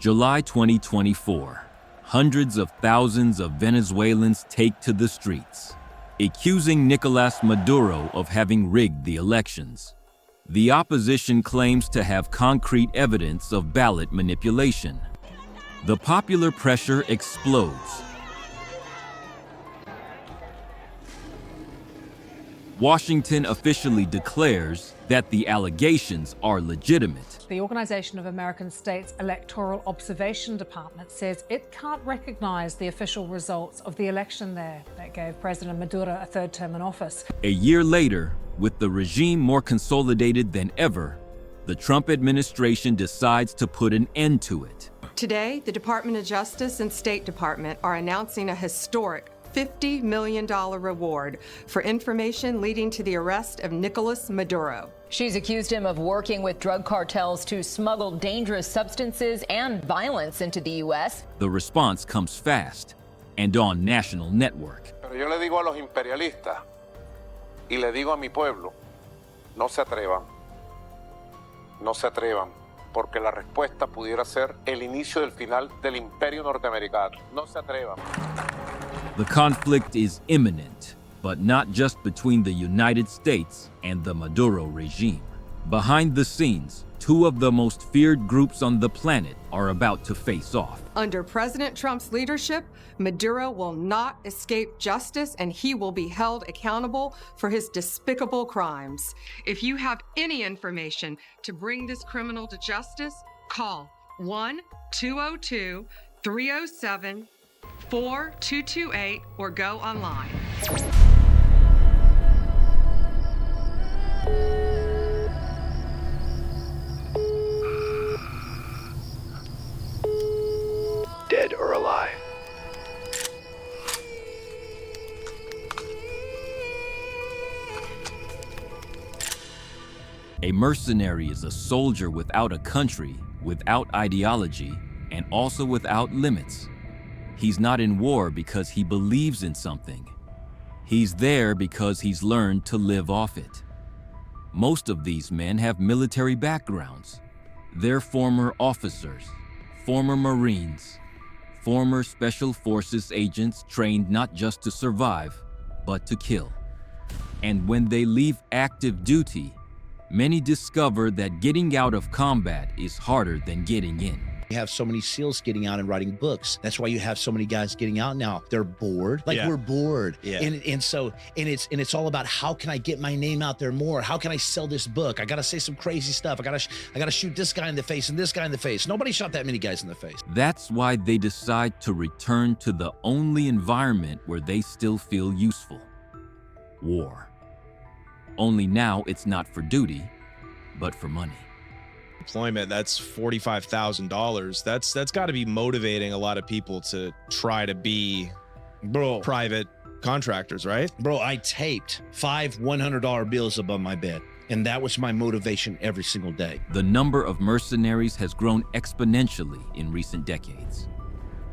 July 2024. Hundreds of thousands of Venezuelans take to the streets, accusing Nicolás Maduro of having rigged the elections. The opposition claims to have concrete evidence of ballot manipulation. The popular pressure explodes. Washington officially declares that the allegations are legitimate. The Organization of American States Electoral Observation Department says it can't recognize the official results of the election there that gave President Maduro a third term in office. A year later, with the regime more consolidated than ever, the Trump administration decides to put an end to it. Today, the Department of Justice and State Department are announcing a historic $50 million reward for information leading to the arrest of Nicolás Maduro. She's accused him of working with drug cartels to smuggle dangerous substances and violence into the U.S. The response comes fast and on national network. Pero yo le digo a los imperialistas y le digo a mi pueblo, no se atrevan, no se atrevan, porque la respuesta pudiera ser el inicio del final del imperio norteamericano. No se atrevan. The conflict is imminent, but not just between the United States and the Maduro regime. Behind the scenes, two of the most feared groups on the planet are about to face off. Under President Trump's leadership, Maduro will not escape justice and he will be held accountable for his despicable crimes. If you have any information to bring this criminal to justice, call 1-202-307-4228 or go online. Dead or alive. A mercenary is a soldier without a country, without ideology, and also without limits. He's not in war because he believes in something. He's there because he's learned to live off it. Most of these men have military backgrounds. They're former officers, former Marines, former Special Forces agents trained not just to survive, but to kill. And when they leave active duty, many discover that getting out of combat is harder than getting in. You have so many SEALs getting out and writing books. That's why you have so many guys getting out now. They're bored. We're bored. Yeah. And it's all about how can I get my name out there more? How can I sell this book? I gotta say some crazy stuff. I gotta shoot this guy in the face and this guy in the face. Nobody shot that many guys in the face. That's why they decide to return to the only environment where they still feel useful. War. Only now it's not for duty, but for money. Employment, that's $45,000. That's got to be motivating a lot of people to try to be private contractors, right? Bro, I taped 5 $100 bills above my bed, and that was my motivation every single day. The number of mercenaries has grown exponentially in recent decades.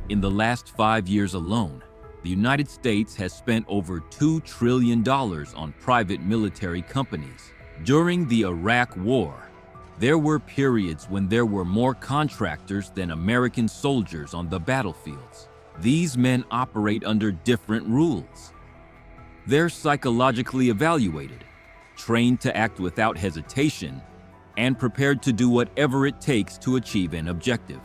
In the last 5 years alone, the United States has spent over $2 trillion on private military companies. During the Iraq War, there were periods when there were more contractors than American soldiers on the battlefields. These men operate under different rules. They're psychologically evaluated, trained to act without hesitation, and prepared to do whatever it takes to achieve an objective.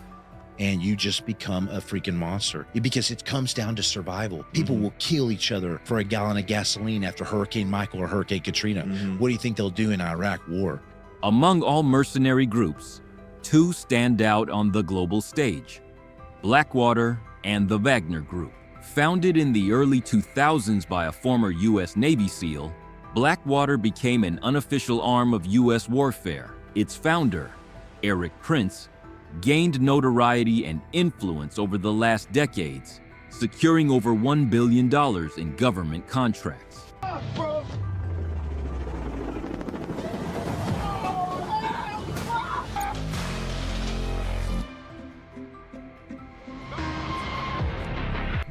And you just become a freaking monster because it comes down to survival. People will kill each other for a gallon of gasoline after Hurricane Michael or Hurricane Katrina. What do you think they'll do in Iraq War? Among all mercenary groups, two stand out on the global stage: Blackwater and the Wagner Group. Founded in the early 2000s by a former U.S. Navy SEAL, Blackwater became an unofficial arm of U.S. warfare. Its founder, Eric Prince, gained notoriety and influence over the last decades, securing over $1 billion in government contracts.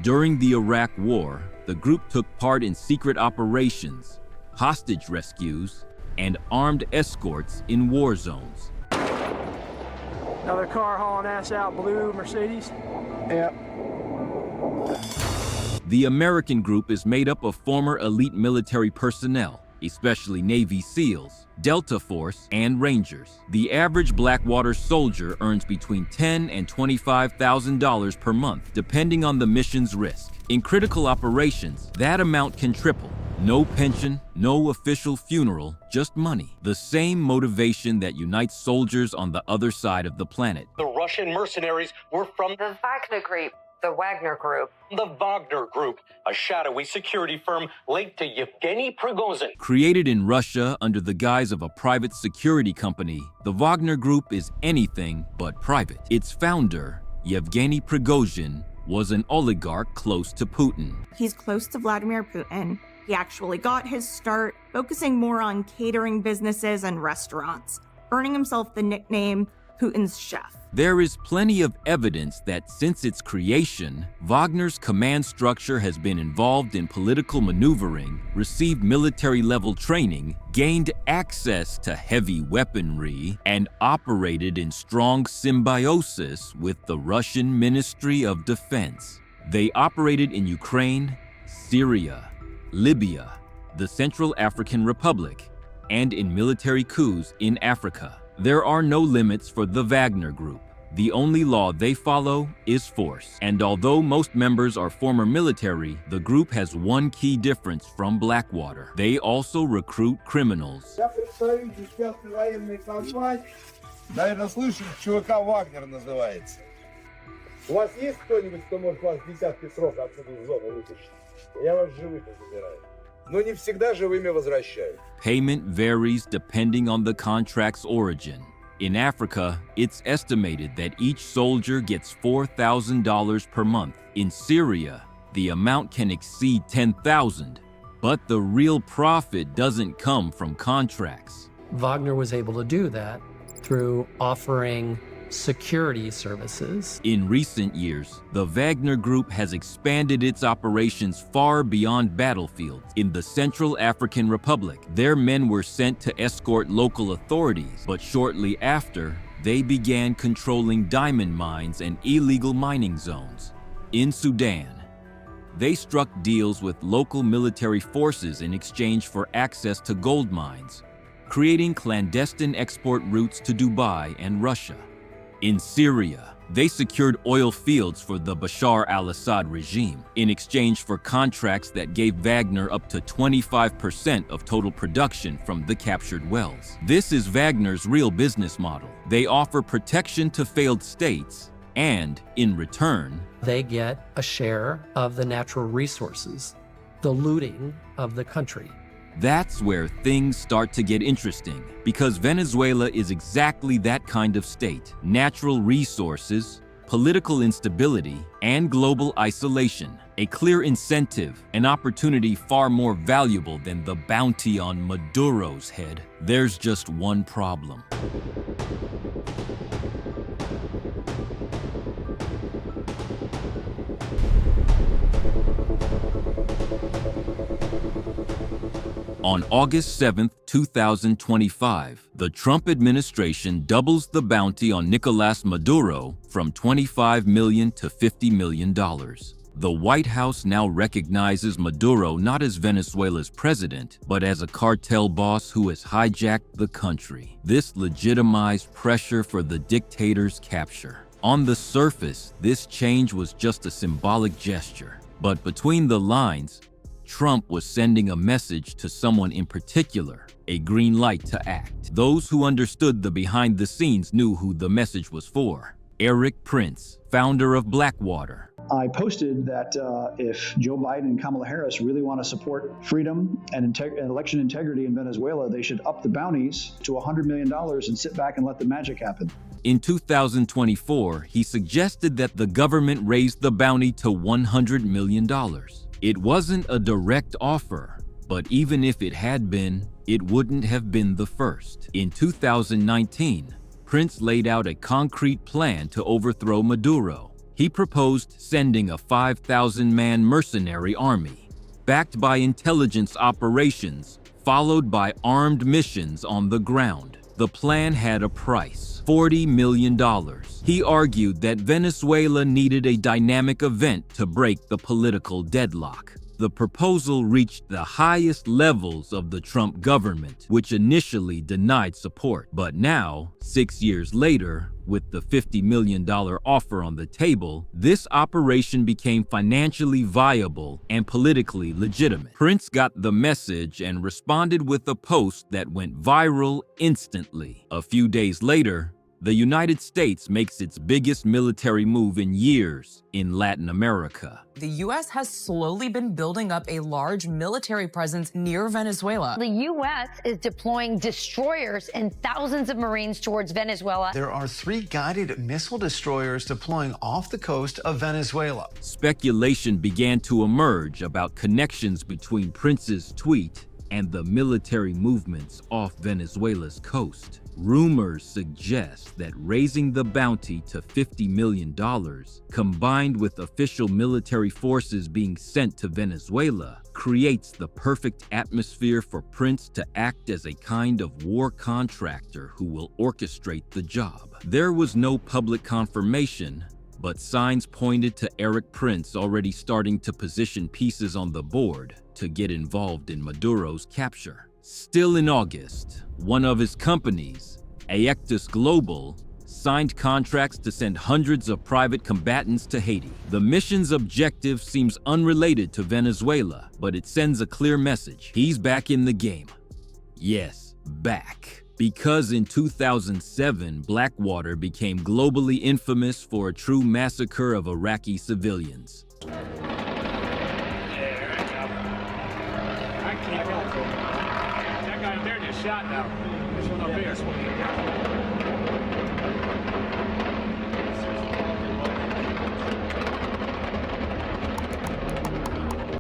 During the Iraq War, the group took part in secret operations, hostage rescues, and armed escorts in war zones. Another car hauling ass out, blue Mercedes. Yep. The American group is made up of former elite military personnel, especially Navy SEALs, Delta Force, and Rangers. The average Blackwater soldier earns between $10,000 and $25,000 per month, depending on the mission's risk. In critical operations, that amount can triple. No pension, no official funeral, just money. The same motivation that unites soldiers on the other side of the planet. The Russian mercenaries were from The Wagner Group. The Wagner Group. the Wagner Group, a shadowy security firm linked to Yevgeny Prigozhin. Created in Russia under the guise of a private security company, the Wagner Group is anything but private. Its founder, Yevgeny Prigozhin, was an oligarch close to Putin. He's close to Vladimir Putin. He actually got his start focusing more on catering businesses and restaurants, earning himself the nickname Putin's chef. There is plenty of evidence that since its creation, Wagner's command structure has been involved in political maneuvering, received military-level training, gained access to heavy weaponry, and operated in strong symbiosis with the Russian Ministry of Defense. They operated in Ukraine, Syria, Libya, the Central African Republic, and in military coups in Africa. There are no limits for the Wagner Group. The only law they follow is force. And although most members are former military, the group has one key difference from Blackwater. They also recruit criminals. Наверное, слышали, чувака Вагнер называется. У вас есть кто-нибудь, кто может вас десятки срока отсюда в зону вытащить? Я вас живыми забираю. Но не всегда живыми возвращаю. Payment varies depending on the contract's origin. In Africa, it's estimated that each soldier gets $4,000 per month. In Syria, the amount can exceed $10,000. But the real profit doesn't come from contracts. Wagner was able to do that through offering security services. In recent years, the Wagner Group has expanded its operations far beyond battlefields. In the Central African Republic, their men were sent to escort local authorities, but shortly after, they began controlling diamond mines and illegal mining zones. In Sudan, they struck deals with local military forces in exchange for access to gold mines, creating clandestine export routes to Dubai and Russia. In Syria, they secured oil fields for the Bashar al-Assad regime in exchange for contracts that gave Wagner up to 25% of total production from the captured wells. This is Wagner's real business model. They offer protection to failed states, and in return, they get a share of the natural resources, the looting of the country. That's where things start to get interesting, because Venezuela is exactly that kind of state. Natural resources, political instability, and global isolation. A clear incentive, an opportunity far more valuable than the bounty on Maduro's head. There's just one problem. On August 7, 2025, the Trump administration doubles the bounty on Nicolás Maduro from $25 million to $50 million. The White House now recognizes Maduro not as Venezuela's president, but as a cartel boss who has hijacked the country. This legitimized pressure for the dictator's capture. On the surface, this change was just a symbolic gesture, but between the lines, Trump was sending a message to someone in particular, a green light to act. Those who understood the behind the scenes knew who the message was for. Eric Prince, founder of Blackwater. I posted that if Joe Biden and Kamala Harris really want to support freedom and election integrity in Venezuela, they should up the bounties to $100 million and sit back and let the magic happen. In 2024, he suggested that the government raise the bounty to $100 million. It wasn't a direct offer, but even if it had been, it wouldn't have been the first. In 2019, Prince laid out a concrete plan to overthrow Maduro. He proposed sending a 5,000-man mercenary army, backed by intelligence operations, followed by armed missions on the ground. The plan had a price, $40 million. He argued that Venezuela needed a dynamic event to break the political deadlock. The proposal reached the highest levels of the Trump government, which initially denied support. But now, 6 years later, with the $50 million offer on the table, this operation became financially viable and politically legitimate. Prince got the message and responded with a post that went viral instantly. A few days later, the United States makes its biggest military move in years in Latin America. The U.S. has slowly been building up a large military presence near Venezuela. The U.S. is deploying destroyers and thousands of Marines towards Venezuela. There are 3 guided missile destroyers deploying off the coast of Venezuela. Speculation began to emerge about connections between Prince's tweet and the military movements off Venezuela's coast. Rumors suggest that raising the bounty to $50 million, combined with official military forces being sent to Venezuela, creates the perfect atmosphere for Prince to act as a kind of war contractor who will orchestrate the job. There was no public confirmation, but signs pointed to Eric Prince already starting to position pieces on the board to get involved in Maduro's capture. Still in August, one of his companies, Aectus Global, signed contracts to send hundreds of private combatants to Haiti. The mission's objective seems unrelated to Venezuela, but it sends a clear message. He's back in the game. Yes, back. Because in 2007, Blackwater became globally infamous for a true massacre of Iraqi civilians. Shot now. This one up here.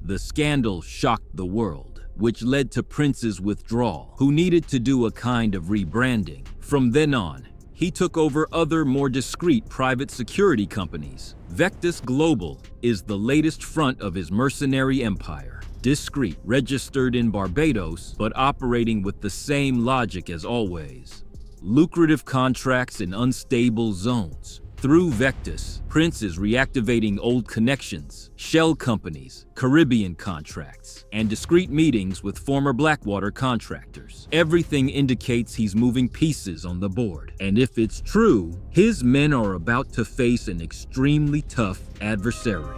The scandal shocked the world, which led to Prince's withdrawal, who needed to do a kind of rebranding. From then on, he took over other more discreet private security companies. Vectus Global is the latest front of his mercenary empire. Discreet, registered in Barbados, but operating with the same logic as always. Lucrative contracts in unstable zones. Through Vectus, Prince is reactivating old connections, shell companies, Caribbean contracts, and discreet meetings with former Blackwater contractors. Everything indicates he's moving pieces on the board. And if it's true, his men are about to face an extremely tough adversary.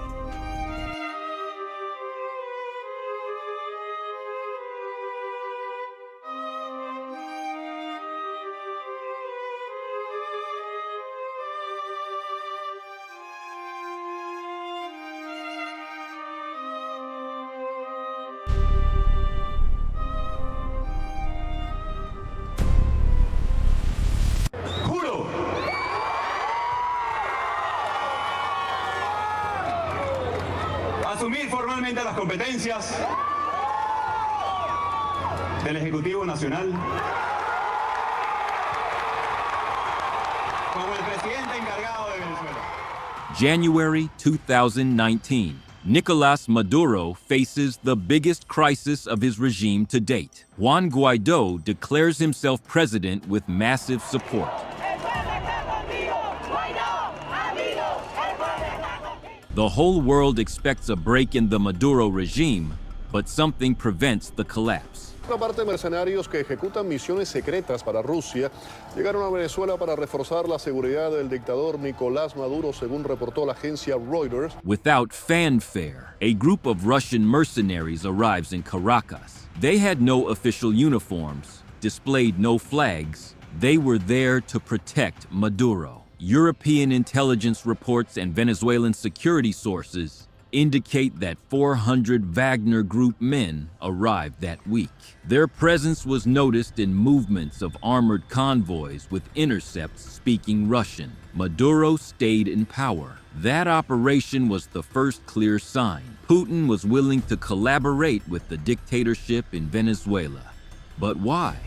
Asumir formalmente las competencias del Ejecutivo Nacional como el presidente encargado de Venezuela. January 2019. Nicolás Maduro faces the biggest crisis of his regime to date. Juan Guaidó declares himself president with massive support. The whole world expects a break in the Maduro regime, but something prevents the collapse. Otra parte, mercenarios que ejecutan misiones secretas para Rusia llegaron a Venezuela para reforzar la seguridad del dictador Nicolás Maduro, según reportó la agencia Reuters. Without fanfare, a group of Russian mercenaries arrives in Caracas. They had no official uniforms, displayed no flags. They were there to protect Maduro. European intelligence reports and Venezuelan security sources indicate that 400 Wagner Group men arrived that week. Their presence was noticed in movements of armored convoys with intercepts speaking Russian. Maduro stayed in power. That operation was the first clear sign. Putin was willing to collaborate with the dictatorship in Venezuela. But why?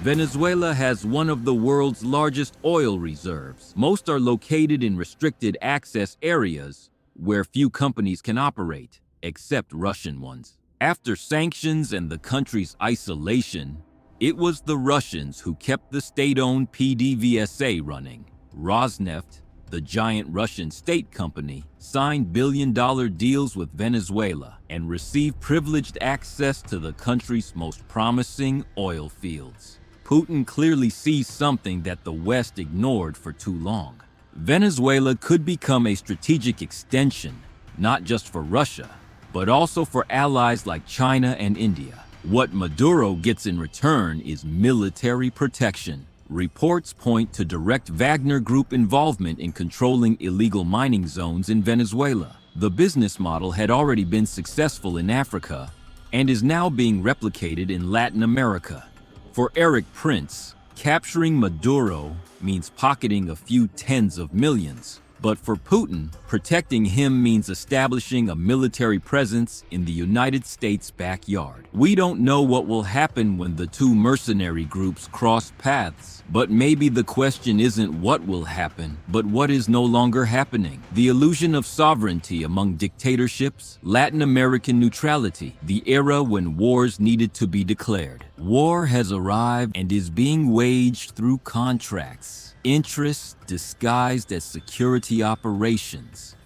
Venezuela has one of the world's largest oil reserves. Most are located in restricted access areas where few companies can operate, except Russian ones. After sanctions and the country's isolation, it was the Russians who kept the state-owned PDVSA running. Rosneft, the giant Russian state company, signed billion-dollar deals with Venezuela and received privileged access to the country's most promising oil fields. Putin clearly sees something that the West ignored for too long. Venezuela could become a strategic extension, not just for Russia, but also for allies like China and India. What Maduro gets in return is military protection. Reports point to direct Wagner Group involvement in controlling illegal mining zones in Venezuela. The business model had already been successful in Africa and is now being replicated in Latin America. For Eric Prince, capturing Maduro means pocketing a few tens of millions. But for Putin, protecting him means establishing a military presence in the United States' backyard. We don't know what will happen when the two mercenary groups cross paths, but maybe the question isn't what will happen, but what is no longer happening. The illusion of sovereignty among dictatorships, Latin American neutrality, the era when wars needed to be declared. War has arrived and is being waged through contracts. Interests disguised as security operations.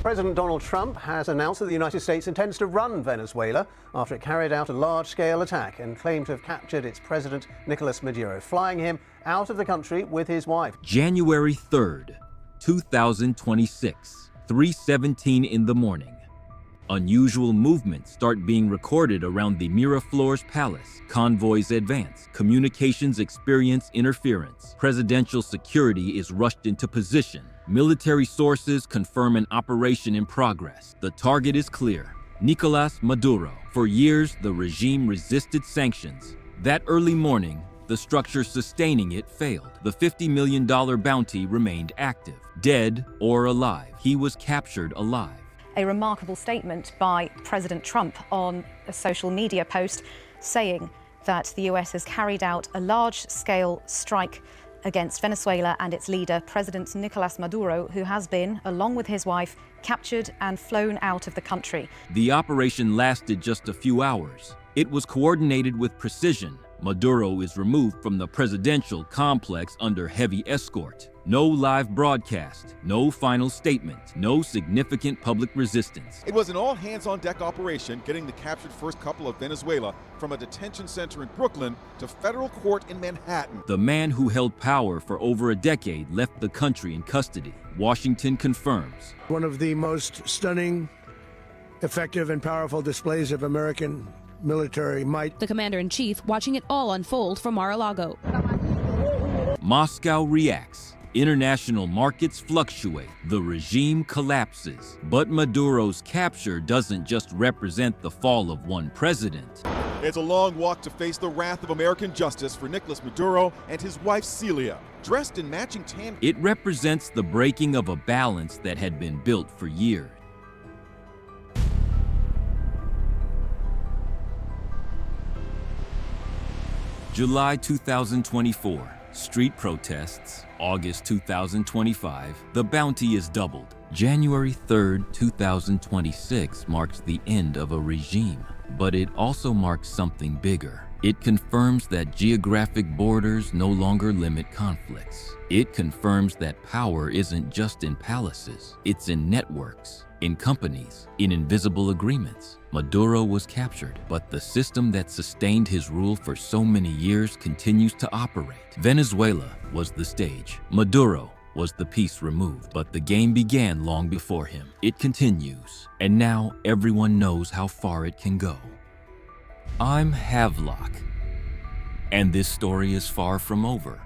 President Donald Trump has announced that the United States intends to run Venezuela after it carried out a large-scale attack and claimed to have captured its president, Nicolás Maduro, flying him out of the country with his wife. January 3rd, 2026, 3:17 in the morning. Unusual movements start being recorded around the Miraflores Palace. Convoys advance. Communications experience interference. Presidential security is rushed into position. Military sources confirm an operation in progress. The target is clear: Nicolás Maduro. For years, the regime resisted sanctions. That early morning, the structure sustaining it failed. The $50 million bounty remained active. Dead or alive, he was captured alive. A remarkable statement by President Trump on a social media post saying that the US has carried out a large-scale strike against Venezuela and its leader, President Nicolás Maduro, who has been, along with his wife, captured and flown out of the country. The operation lasted just a few hours. It was coordinated with precision. Maduro is removed from the presidential complex under heavy escort. No live broadcast, no final statement, no significant public resistance. It was an all-hands-on-deck operation getting the captured first couple of Venezuela from a detention center in Brooklyn to federal court in Manhattan. The man who held power for over a decade left the country in custody. Washington confirms. One of the most stunning, effective, and powerful displays of American military might. The commander-in-chief watching it all unfold from Mar-a-Lago. Moscow reacts. International markets fluctuate. The regime collapses. But Maduro's capture doesn't just represent the fall of one president. It's a long walk to face the wrath of American justice for Nicolás Maduro and his wife Celia, dressed in matching tan. It represents the breaking of a balance that had been built for years. July 2024. Street protests. August 2025. The bounty is doubled. January 3rd, 2026 marks the end of a regime, but it also marks something bigger. It confirms that geographic borders no longer limit conflicts. It confirms that power isn't just in palaces, it's in networks, in companies, in invisible agreements. Maduro was captured, but the system that sustained his rule for so many years continues to operate. Venezuela was the stage. Maduro was the piece removed, but the game began long before him. It continues, and now everyone knows how far it can go. I'm Havelock, and this story is far from over.